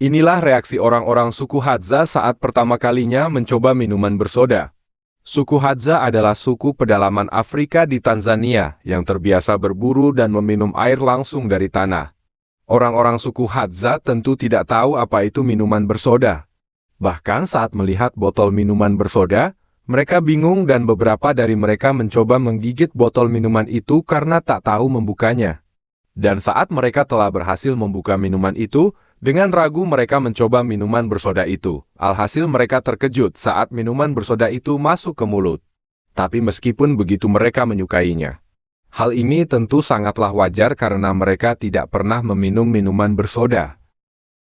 Inilah reaksi orang-orang suku Hadza saat pertama kalinya mencoba minuman bersoda. Suku Hadza adalah suku pedalaman Afrika di Tanzania yang terbiasa berburu dan meminum air langsung dari tanah. Orang-orang suku Hadza tentu tidak tahu apa itu minuman bersoda. Bahkan saat melihat botol minuman bersoda, mereka bingung dan beberapa dari mereka mencoba menggigit botol minuman itu karena tak tahu membukanya. Dan saat mereka telah berhasil membuka minuman itu, dengan ragu mereka mencoba minuman bersoda itu. Alhasil mereka terkejut saat minuman bersoda itu masuk ke mulut. Tapi meskipun begitu mereka menyukainya. Hal ini tentu sangatlah wajar karena mereka tidak pernah meminum minuman bersoda.